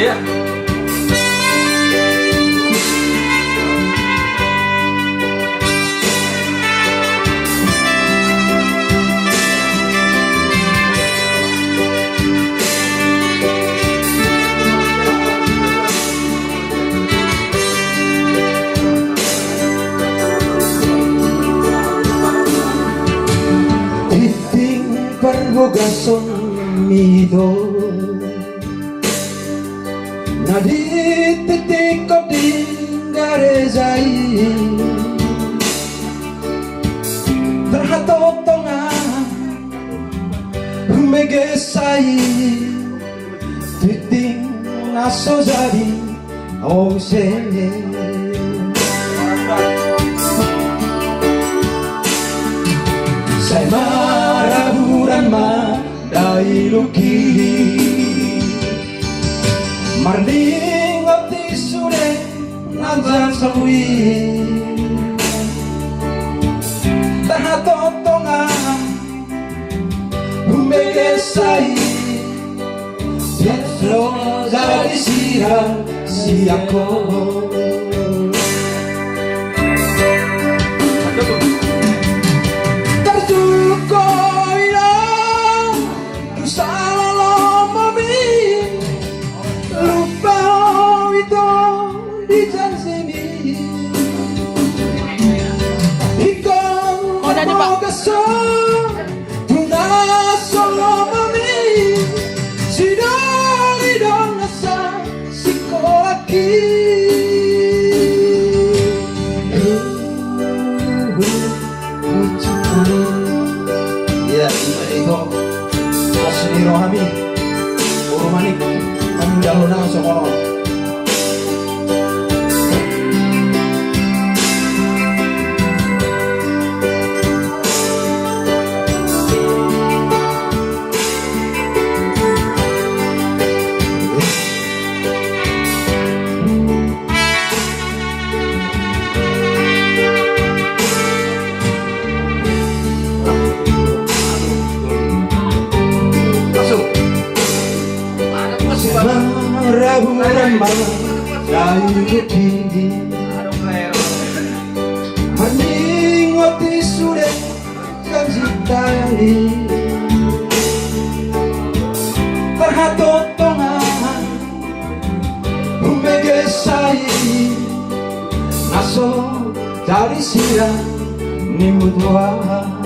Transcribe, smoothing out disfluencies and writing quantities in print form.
Yeah. Titing perhugason mido Nadi titik koding garezai Terhatok tongan megesai Titing naso jadi ose Saya maraburan ma dai luki Marding ati sure nanjan sawi Tahatotonga Umegesai Yetlo dari sirang siako Ya, itu asli rohami, urumanik, menjaluna sekolah. Raburan malam kayu tinggi Haning oti sudah kan zitali Terhatotongan umegesai Aso dari sirang nimut wah